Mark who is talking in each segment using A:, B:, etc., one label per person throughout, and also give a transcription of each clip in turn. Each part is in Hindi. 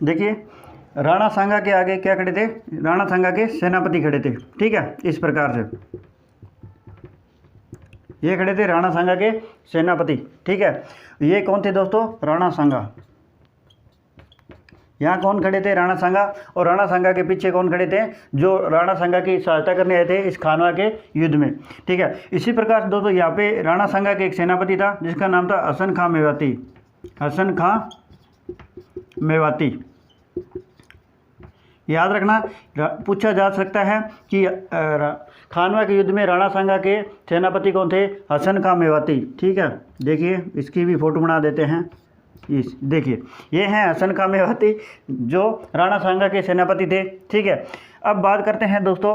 A: देखिए राणा सांगा के आगे क्या खड़े थे, राणा सांगा के सेनापति खड़े थे, ठीक है। इस प्रकार से ये खड़े थे राणा सांगा के सेनापति, ठीक है। ये कौन थे दोस्तों, राणा सांगा। यहाँ कौन खड़े थे, राणा सांगा। और राणा सांगा के पीछे कौन खड़े थे, जो राणा सांगा की सहायता करने आए थे इस खानवा के युद्ध में, ठीक है। इसी प्रकार दोस्तों यहाँ पे राणा सांगा के एक सेनापति था जिसका नाम था हसन खां मेवाती, हसन खां मेवाती। याद रखना, पूछा जा सकता है कि खानवा के युद्ध में राणा सांगा के सेनापति कौन थे, हसन खां मेवाती, ठीक है। देखिए इसकी भी फोटो बना देते हैं। इस देखिए ये हैं हसन खां मेवाती जो राणा सांगा के सेनापति थे, ठीक है। अब बात करते हैं दोस्तों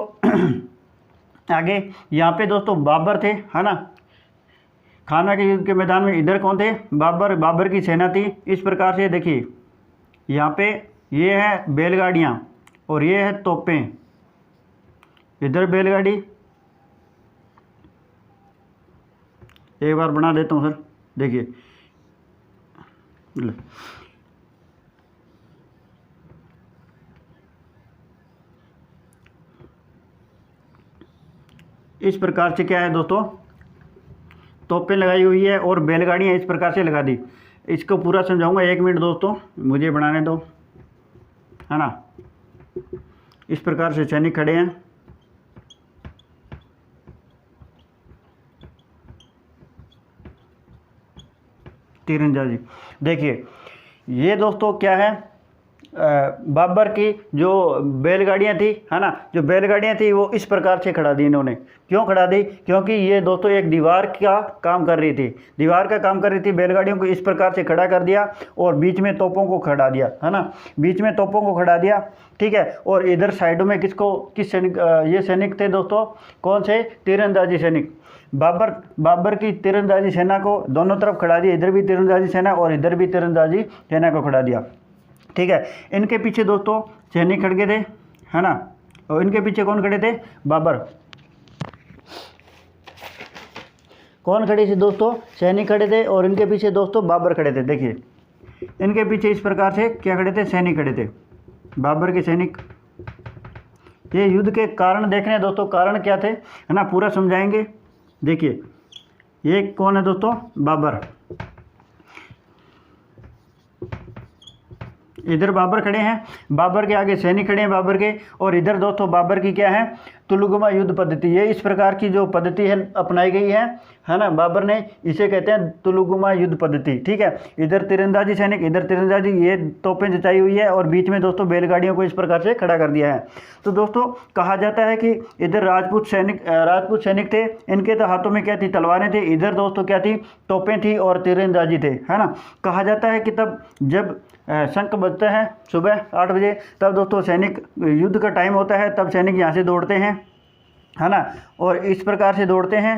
A: आगे। यहाँ पे दोस्तों बाबर थे, है ना, खानवा के युद्ध के मैदान में। इधर कौन थे, बाबर, बाबर की सेना थी। इस प्रकार से देखिए यहाँ पे ये है बैलगाड़ियाँ और ये है तोपें। इधर बैलगाड़ी, एक बार बना देता हूँ सर, देखिए इस प्रकार से क्या है दोस्तों, तोपें लगाई हुई है और बैलगाड़ियाँ इस प्रकार से लगा दी। इसको पूरा समझाऊंगा, 1 मिनट दोस्तों मुझे बनाने दो, है ना। इस प्रकार से सैनिक खड़े हैं, तीरंदाजी। देखिए ये दोस्तों क्या है, बाबर की जो बैलगाड़ियाँ थी, है ना, जो बैलगाड़ियाँ थी वो इस प्रकार से खड़ा दी इन्होंने। क्यों खड़ा दी, क्योंकि ये दोस्तों एक दीवार का काम कर रही थी, दीवार का काम कर रही थी। बैलगाड़ियों को इस प्रकार से खड़ा कर दिया और बीच में तोपों को खड़ा दिया, है ना, बीच में तोपों को खड़ा दिया, ठीक है। और इधर साइडों में किस सैनिक, ये सैनिक थे दोस्तों, कौन से, तीरंदाजी सैनिक। बाबर की तीरंदाजी सेना को दोनों तरफ खड़ा दिया, इधर भी तीरंदाजी सेना और इधर भी तीरंदाजी सेना को खड़ा दिया, ठीक है। इनके पीछे दोस्तों सैनिक खड़े थे, है ना, और इनके पीछे कौन खड़े थे, बाबर। कौन खड़े थे दोस्तों, सैनिक खड़े थे और इनके पीछे दोस्तों बाबर खड़े थे। देखिए इनके पीछे इस प्रकार से क्या खड़े थे, सैनिक खड़े थे, बाबर के सैनिक। ये युद्ध के कारण देखने हैं दोस्तों, कारण क्या थे, है ना, पूरा समझाएंगे। देखिए ये कौन है दोस्तों, बाबर। इधर बाबर खड़े हैं, बाबर के आगे सैनिक खड़े हैं बाबर के, और इधर दोस्तों बाबर की क्या है, तुलुगमा युद्ध पद्धति। ये इस प्रकार की जो पद्धति है अपनाई गई है ना, बाबर ने, इसे कहते हैं तुलुगमा युद्ध पद्धति, ठीक है। इधर तीरंदाजी सैनिक, इधर तीरंदाजी, ये तोपें जचाई हुई है और बीच में दोस्तों बैलगाड़ियों को इस प्रकार से खड़ा कर दिया है। तो दोस्तों कहा जाता है कि इधर राजपूत सैनिक थे, इनके तो हाथों में क्या थी, तलवारें थी। इधर दोस्तों क्या थी, तोपें थी और तीरंदाजी थे, है ना। कहा जाता है कि तब जब शंख बजते हैं सुबह 8 बजे, तब दोस्तों सैनिक, युद्ध का टाइम होता है, तब सैनिक यहाँ से दौड़ते हैं, है ना, और इस प्रकार से दौड़ते हैं।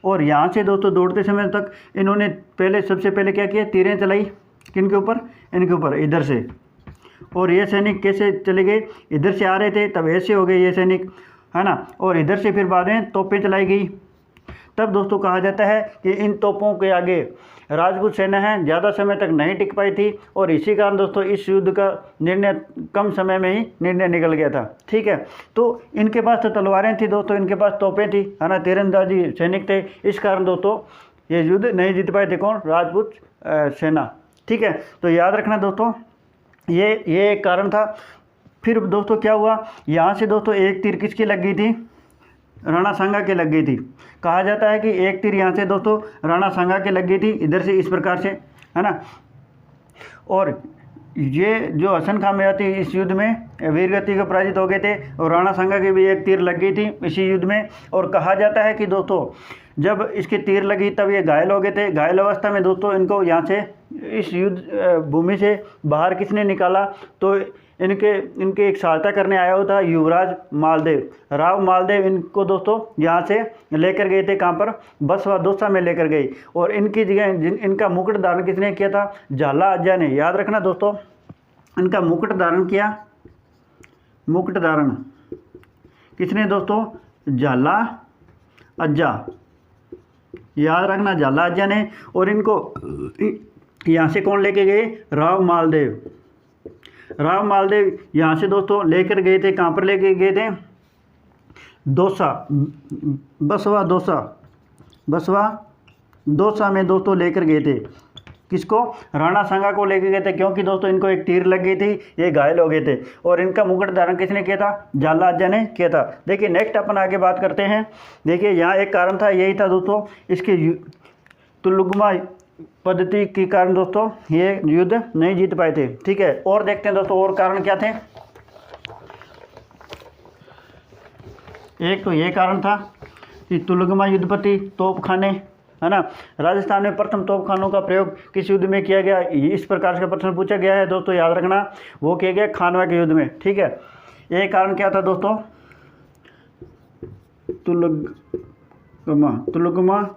A: और यहाँ से दोस्तों दौड़ते समय तक इन्होंने सबसे पहले क्या किया, तीरें चलाई, किन के ऊपर, इनके ऊपर, इधर से। और ये सैनिक कैसे चले गए, इधर से आ रहे थे तब ऐसे हो गए ये सैनिक, है ना, और इधर से फिर बाद में तोपें चलाई गई। तब दोस्तों कहा जाता है कि इन तोपों के आगे राजपूत सेना है ज़्यादा समय तक नहीं टिक पाई थी, और इसी कारण दोस्तों इस युद्ध का निर्णय कम समय में ही निर्णय निकल गया था, ठीक है। तो इनके पास तो तलवारें थी दोस्तों, इनके पास तोपें थी, है ना, तीरंदाजी सैनिक थे। इस कारण दोस्तों ये युद्ध नहीं जीत पाए थे, कौन, राजपूत सेना, ठीक है। तो याद रखना दोस्तों, ये एक कारण था। फिर दोस्तों क्या हुआ, यहाँ से दोस्तों एक तीर किसकी लग गई थी, राणा सांगा के लग गई थी। कहा जाता है कि एक तीर यहाँ से दोस्तों राणा सांगा के लग गई थी, इधर से इस प्रकार से, है ना। और ये जो हसन खां मेवाती इस युद्ध में वीरगति को पराजित हो गए थे, और राणा सांगा की भी एक तीर लग गई थी इसी युद्ध में। और कहा जाता है कि दोस्तों जब इसकी तीर लगी तब ये घायल हो गए थे। घायल अवस्था में दोस्तों इनको यहाँ से, इस युद्ध भूमि से बाहर किसने निकाला, तो इनके एक सहायता करने आया हुआ था युवराज मालदेव, राव मालदेव। इनको दोस्तों यहाँ से लेकर गए थे, कहाँ पर, बसवा दोसा में लेकर गए। और इनकी जगह इनका मुकुट धारण किसने किया था, झाला अज्जा ने। याद रखना दोस्तों, इनका मुकुट धारण किया, मुकुट धारण किसने दोस्तों, झाला अज्जा। याद रखना, झाला अज्जा ने। और इनको यहाँ से कौन लेके गए, राव मालदेव। राव मालदेव यहाँ से दोस्तों लेकर गए थे, कहाँ पर लेके गए थे, दौसा, बसवा दौसा में दोस्तों लेकर गए थे। किसको? राणा सांगा को लेकर गए थे, क्योंकि दोस्तों इनको एक तीर लग गई थी, ये घायल हो गए थे। और इनका मुकुट धारण किसने किया था? झालाजा ने किया था। देखिए नेक्स्ट अपन आगे बात करते हैं। देखिए यहाँ एक कारण था, यही था दोस्तों, इसके तुलुगमा पद्धति के कारण दोस्तों ये युद्ध नहीं जीत पाए थे। ठीक है, और देखते हैं दोस्तों और कारण क्या थे। एक तो ये कारण था कि तुलुगमा युद्धपति तोपखाने, है ना, राजस्थान में प्रथम तोपखानों का प्रयोग किस युद्ध में किया गया, इस प्रकार का प्रश्न पूछा गया है दोस्तों, याद रखना। वो किया गया खानवा के युद्ध में। ठीक है, ये कारण क्या था दोस्तों?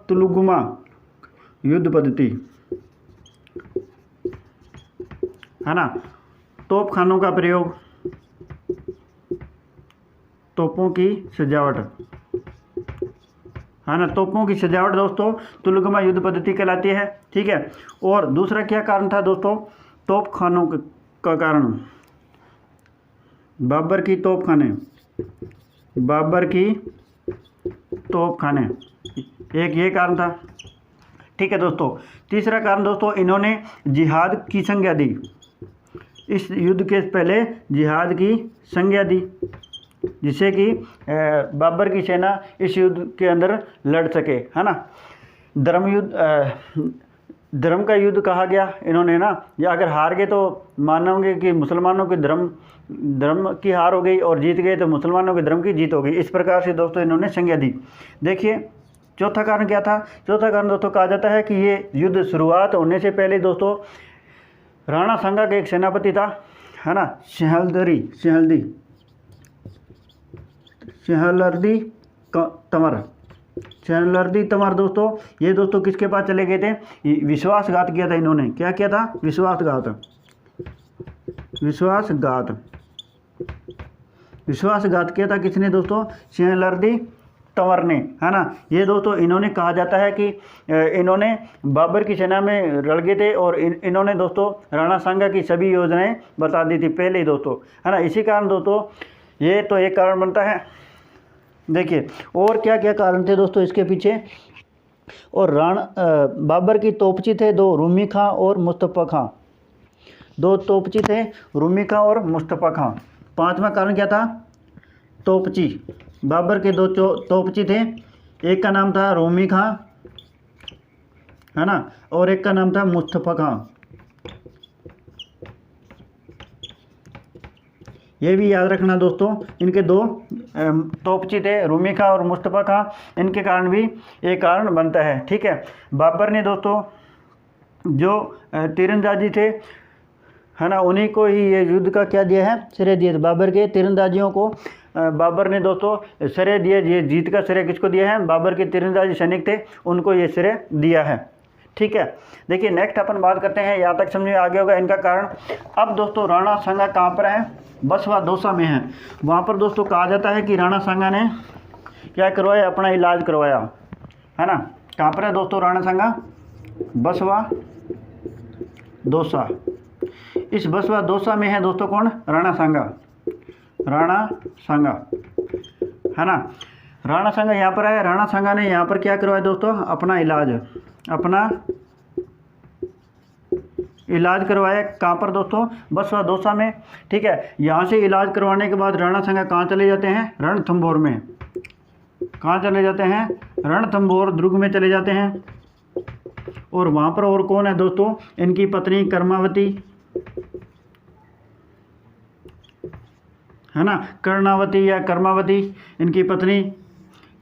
A: तुलुगमा युद्ध पद्धति, है ना, तोपखानों का प्रयोग, तोपों की सजावट, है ना, तोपों की सजावट दोस्तों तुलुगमा युद्ध पद्धति कहलाती है। ठीक है, और दूसरा क्या कारण था दोस्तों? तोपखानों का कारण, बाबर की तोपखाने, एक ये कारण था। ठीक है दोस्तों, तीसरा कारण दोस्तों, इन्होंने जिहाद की संज्ञा दी, इस युद्ध के पहले जिहाद की संज्ञा दी, जिससे कि बाबर की सेना इस युद्ध के अंदर लड़ सके, है ना। धर्म का युद्ध कहा गया इन्होंने ना, या अगर हार गए तो मानोगे कि मुसलमानों के धर्म की हार हो गई, और जीत गए तो मुसलमानों के धर्म की जीत हो गई। इस प्रकार से दोस्तों इन्होंने संज्ञा दी। देखिए चौथा कारण क्या था? चौथा कारण दोस्तों कहा जाता है कि ये युद्ध शुरुआत होने से पहले दोस्तों राणा सांगा का एक सेनापति था, है ना, शहलर्दी तंवर दोस्तों, ये दोस्तों किसके पास चले गए थे? विश्वासघात किया था इन्होंने। क्या किया था? विश्वासघात किया था। किसने दोस्तों? शहलर्दी तंवर ने, है ना। ये दोस्तों इन्होंने कहा जाता है कि इन्होंने बाबर की सेना में रल गए थे, और इन्होंने दोस्तों राणा सांगा की सभी योजनाएं बता दी थी पहले ही दोस्तों, है ना। इसी कारण दोस्तों ये तो एक कारण बनता है। देखिए और क्या क्या कारण थे दोस्तों इसके पीछे। और बाबर की तोपची थे दो, रूमी खां और मुस्तफ़ा खां। दो तोपची थे, रूमी खां और मुस्तफ़ा खां। पांचवा कारण क्या था? तोपची। बाबर के दो तोपची थे, एक का नाम था रूमी खां, है ना, और एक का नाम था मुस्तफ़ा खां। ये भी याद रखना दोस्तों, इनके दो तोपची थे, रूमी खां और मुस्तफ़ा खां, इनके कारण भी एक कारण बनता है। ठीक है, बाबर ने दोस्तों जो तीरंदाजी थे, है ना, उन्हीं को ही ये युद्ध का क्या दिया है? श्रेय दिया है। बाबर के तीरंदाजियों को बाबर ने दोस्तों श्रेय दिया। ये जीत का श्रेय किसको दिया है? बाबर के तीरंदाजी सैनिक थे, उनको ये श्रेय दिया है। ठीक है, देखिए नेक्स्ट अपन बात करते हैं, यहाँ तक समझ में आ गया होगा इनका कारण। अब दोस्तों राणा सांगा कहाँ पर है? बसवा दौसा में है। वहाँ पर दोस्तों कहा जाता है कि राणा सांगा ने क्या करवाया? अपना इलाज करवाया, है ना। कहाँ पर है दोस्तों राणा सांगा? बसवा दौसा। इस बसवा दौसा में है दोस्तों कौन? राणा सांगा, है ना। राणा सांगा यहाँ पर है। राणा सांगा ने यहाँ पर क्या करवाया दोस्तों? अपना इलाज करवाया। कहाँ पर दोस्तों? बसवा दौसा में। ठीक है, यहाँ से इलाज करवाने के बाद राणा सांगा कहाँ चले जाते हैं? रणथंभौर में। कहाँ चले जाते हैं? रणथंभौर दुर्ग में चले जाते हैं। और वहाँ पर और कौन है दोस्तों? इनकी पत्नी कर्मावती, है ना, कर्णावती या कर्मावती इनकी पत्नी।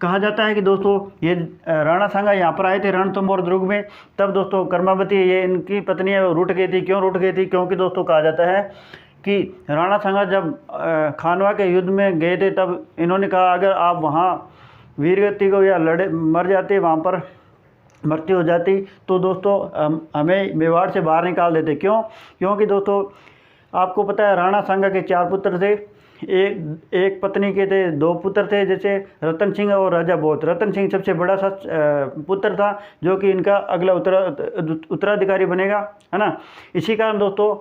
A: कहा जाता है कि दोस्तों ये राणा सांगा यहाँ पर आए थे रणथंभौर दुर्ग में, तब दोस्तों कर्मावती ये इनकी पत्नी है रूठ गई थी। क्यों रूठ गई थी? क्योंकि दोस्तों कहा जाता है कि राणा सांगा जब खानवा के युद्ध में गए थे, तब इन्होंने कहा अगर आप वहाँ वीरगति को या मर जाते, वहाँ पर मृत्यु हो जाती, तो दोस्तों हमें मेवाड़ से बाहर निकाल देते। क्यों? क्योंकि दोस्तों आपको पता है राणा सांगा के 4 पुत्र थे। एक पत्नी के थे 2 पुत्र थे, जैसे रतन सिंह और राजा बोध। रतन सिंह सबसे बड़ा पुत्र था, जो कि इनका अगला उत्तराधिकारी बनेगा, है ना। इसी कारण दोस्तों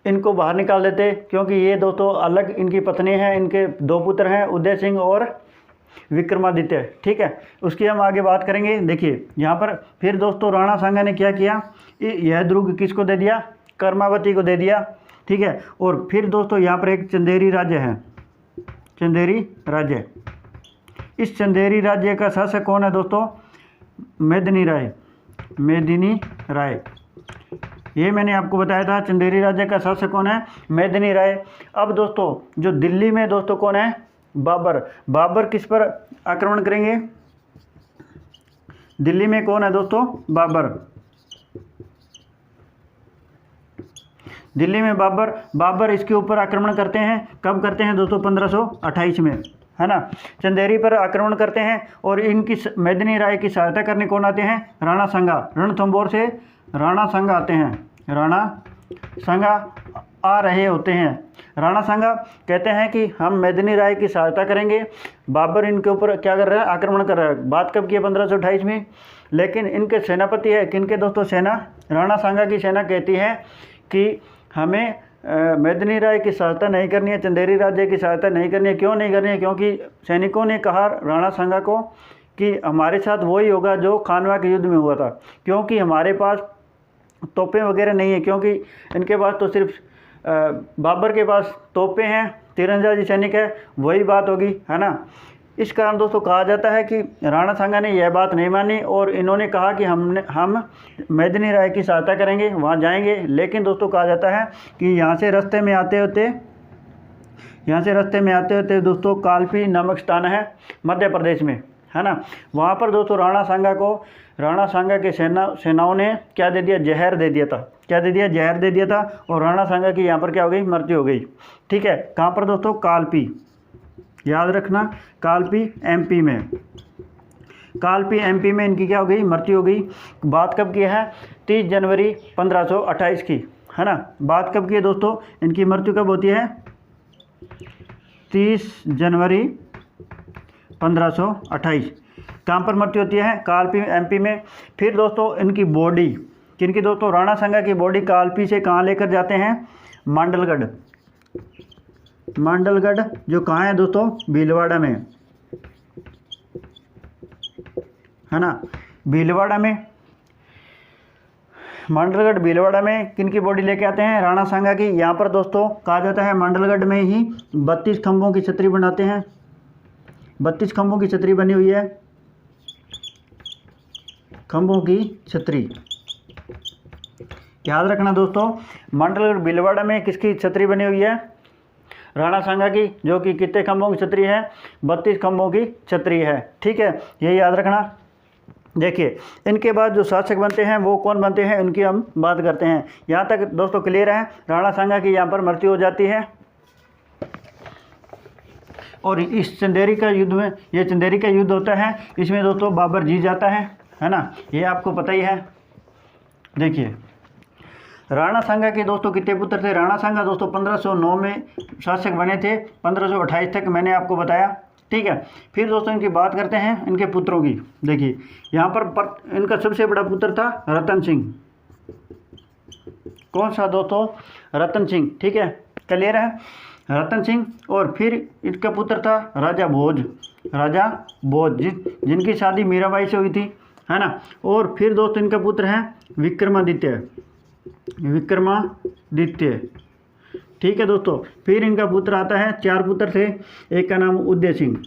A: इनको बाहर निकाल देते, क्योंकि ये दोस्तों अलग इनकी पत्नी है, इनके 2 पुत्र हैं, उदय सिंह और विक्रमादित्य। ठीक है, उसकी हम आगे बात करेंगे। देखिए यहाँ पर फिर दोस्तों राणा सांगा ने क्या किया, यह दुर्ग किसको दे दिया, कर्मावती को दे दिया। ठीक है, और फिर दोस्तों यहाँ पर एक चंदेरी राज्य है, चंदेरी राज्य। इस चंदेरी राज्य का शासक कौन है दोस्तों, मेदिनी राय, मेदिनी राय। ये मैंने आपको बताया था, चंदेरी राज्य का शासक कौन है, मेदिनी राय। अब दोस्तों जो दिल्ली में दोस्तों कौन है, बाबर। बाबर किस पर आक्रमण करेंगे, दिल्ली में कौन है दोस्तों, बाबर। दिल्ली में बाबर इसके ऊपर आक्रमण करते हैं। कब करते हैं दोस्तों, 1528 में, है ना। चंदेरी पर आक्रमण करते हैं और इनकी मेदिनी राय की सहायता करने कौन आते हैं, राणा सांगा। रणथंभौर से राणा सांगा आते हैं, राणा सांगा आ रहे होते हैं। राणा सांगा कहते हैं कि हम मेदिनी राय की सहायता करेंगे। बाबर इनके ऊपर क्या कर रहा है, आक्रमण कर रहा है। बात कब की है, 1528 में। लेकिन इनके सेनापति है किनके दोस्तों, सेना, राणा सांगा की सेना कहती है कि हमें मेदिनी राय की सहायता नहीं करनी है, चंदेरी राज्य की सहायता नहीं करनी है। क्यों नहीं करनी है, क्योंकि सैनिकों ने कहा राणा सांगा को कि हमारे साथ वही होगा जो खानवा के युद्ध में हुआ था, क्योंकि हमारे पास तोपें वगैरह नहीं है। क्योंकि इनके पास तो सिर्फ बाबर के पास तोपें हैं, तीरंदाजी सैनिक है, वही बात होगी, है ना। इस कारण दोस्तों कहा जाता है कि राणा सांगा ने यह बात नहीं मानी और इन्होंने कहा कि हम मेदिनी राय की सहायता करेंगे, वहाँ जाएंगे। लेकिन दोस्तों कहा जाता है कि यहाँ से रास्ते में आते होते दोस्तों कालपी नामक स्थान है मध्य प्रदेश में, है ना। वहाँ पर दोस्तों राणा सांगा के सेनाओं ने क्या दे दिया, जहर दे दिया था। क्या दे दिया, जहर दे दिया था। और राणा सांगा की यहाँ पर क्या हो गई, मृत्यु हो गई। ठीक है, कहाँ पर दोस्तों, कालपी, याद रखना, कालपी एमपी में, कालपी एमपी में इनकी क्या हो गई, मृत्यु हो गई। बात कब की है, 30 जनवरी 1528 की, है ना। बात कब की है दोस्तों, इनकी मृत्यु कब होती है, 30 जनवरी 1528। कहाँ पर मृत्यु होती है, कालपी एमपी में। फिर दोस्तों इनकी बॉडी, किनकी दोस्तों, राणा सांगा की बॉडी कालपी से कहाँ लेकर जाते हैं, मांडलगढ़। मांडलगढ़ जो कहाँ है दोस्तों, भीलवाड़ा में, है ना, भीलवाड़ा में। मांडलगढ़ भीलवाड़ा में किनकी बॉडी लेके आते हैं, राणा सांगा की। यहाँ पर दोस्तों कहा जाता है मांडलगढ़ में ही 32 खंभों की छतरी बनाते हैं। 32 खंभों की छतरी बनी हुई है, खंभों की छतरी, याद रखना दोस्तों। मांडलगढ़ भीलवाड़ा में किसकी छतरी बनी हुई है, राणा सांगा की, जो कि कितने खंभों की छतरी है, 32 खंभों की छतरी है। ठीक है, ये याद रखना। देखिए इनके बाद जो शासक बनते हैं वो कौन बनते हैं, उनकी हम बात करते हैं। यहाँ तक दोस्तों क्लियर है। राणा सांगा की यहाँ पर मृत्यु हो जाती है और इस चंदेरी का युद्ध में, ये चंदेरी का युद्ध होता है, इसमें दोस्तों बाबर जीत जाता है ना, ये आपको पता ही है। देखिए राणा सांगा के दोस्तों कितने पुत्र थे, राणा सांगा दोस्तों 1509 में शासक बने थे, 1528 तक मैंने आपको बताया। ठीक है, फिर दोस्तों इनकी बात करते हैं इनके पुत्रों की। देखिए यहाँ पर इनका सबसे बड़ा पुत्र था रतन सिंह। कौन सा दोस्तों, रतन सिंह। ठीक है, क्लियर है, रतन सिंह। और फिर इनका पुत्र था राजा भोज, जिनकी शादी मीराबाई से हुई थी, है ना। और फिर दोस्तों इनका पुत्र है विक्रमादित्य। ठीक है दोस्तों, फिर इनका पुत्र आता है, 4 पुत्र थे, एक का नाम उदय सिंह,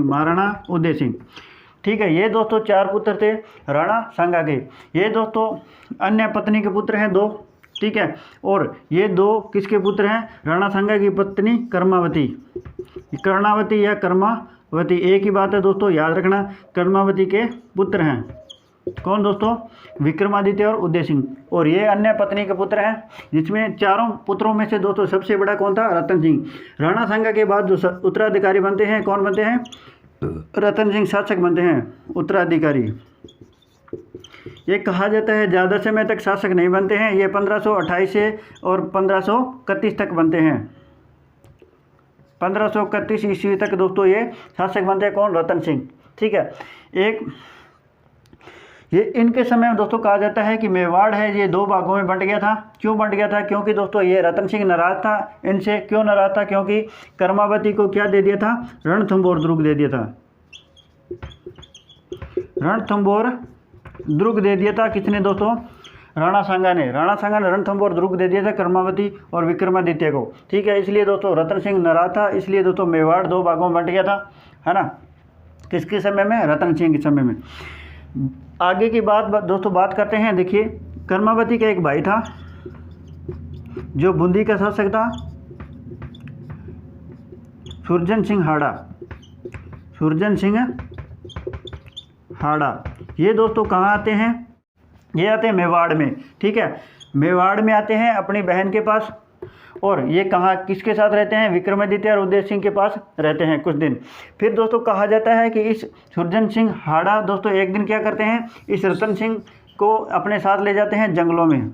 A: महाराणा उदय सिंह। ठीक है, ये दोस्तों 4 पुत्र थे राणा सांगा के। ये दोस्तों अन्य पत्नी के पुत्र हैं 2। ठीक है, और ये 2 किसके पुत्र हैं, राणा सांगा की पत्नी कर्णावती या कर्मावती, एक ही बात है दोस्तों, याद रखना। कर्मावती के पुत्र हैं कौन दोस्तों, विक्रमादित्य और उदय सिंह। और ये अन्य पत्नी के पुत्र हैं, जिसमें 4 पुत्रों में से दोस्तों सबसे बड़ा कौन था, रतन सिंह। राणा सांगा के बाद जो उत्तराधिकारी बनते हैं, कौन बनते हैं, रतन सिंह शासक बनते हैं, उत्तराधिकारी। ये कहा जाता है ज़्यादा समय तक शासक नहीं बनते हैं, ये 1528 से और 1531 तक बनते हैं। 1531 ईस्वी तक दोस्तों ये शासक बनते हैं, कौन, रतन सिंह। ठीक है, एक ये इनके समय में दोस्तों कहा जाता है कि मेवाड़ है ये दो भागों में बंट गया था। क्यों बंट गया था? क्योंकि दोस्तों ये रतन सिंह नाराज था इनसे। क्यों नाराज था? क्योंकि कर्मावती को क्या दे दिया था? रणथंभौर दुर्ग दे दिया था। रणथंभौर दुर्ग दे दिया था किसने दोस्तों? राणा सांगा ने। राणा सांगा ने रणथंभौर दुर्ग दे दिया था कर्मावती और विक्रमादित्य को। ठीक है, इसलिए दोस्तों रतन सिंह नाराज था, इसलिए दोस्तों मेवाड़ दो भागों में बंट गया था, है ना। किसके समय में? रतन सिंह के समय में। आगे की बात दोस्तों बात करते हैं। देखिए, कर्मावती का एक भाई था जो बूंदी का शासक था, सुरजन सिंह हाड़ा। सुरजन सिंह हाड़ा। ये दोस्तों कहाँ आते हैं? ये आते हैं मेवाड़ में। ठीक है, मेवाड़ में आते हैं अपनी बहन के पास। और ये कहाँ किसके साथ रहते हैं? विक्रमादित्य और उदय सिंह के पास रहते हैं कुछ दिन। फिर दोस्तों कहा जाता है कि इस सुरजन सिंह हाड़ा दोस्तों एक दिन क्या करते हैं? इस रतन सिंह को अपने साथ ले जाते हैं जंगलों में।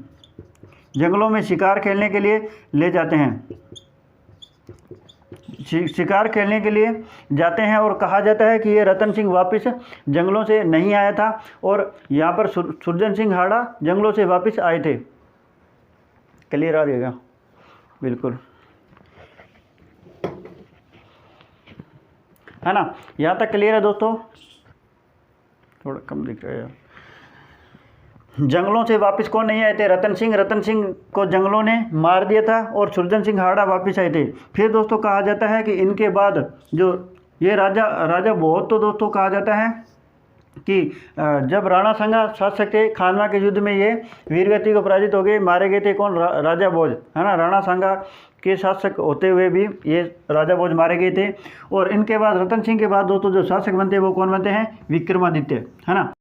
A: जंगलों में शिकार खेलने के लिए ले जाते हैं। शिकार खेलने के लिए जाते हैं और कहा जाता है कि ये रतन सिंह वापस जंगलों से नहीं आया था और यहाँ पर सुरजन सिंह हाड़ा जंगलों से वापस आए थे। क्लियर आ रहेगा? बिल्कुल, है ना। यहाँ तक क्लियर है दोस्तों? थोड़ा कम दिख रहा है यार। जंगलों से वापस कौन नहीं आए थे? रतन सिंह। रतन सिंह को जंगलों ने मार दिया था और सुरजन सिंह हाड़ा वापस आए थे। फिर दोस्तों कहा जाता है कि इनके बाद जो ये राजा बहुत, तो दोस्तों कहा जाता है कि जब राणा सांगा शासक थे खानवा के युद्ध में ये वीरगति को पराजित हो गए, मारे गए थे। कौन? राजा भोज, है ना। राणा सांगा के शासक होते हुए भी ये राजा भोज मारे गए थे। और इनके बाद रतन सिंह के बाद दोस्तों जो शासक बनते हैं वो कौन बनते हैं? विक्रमादित्य, है ना।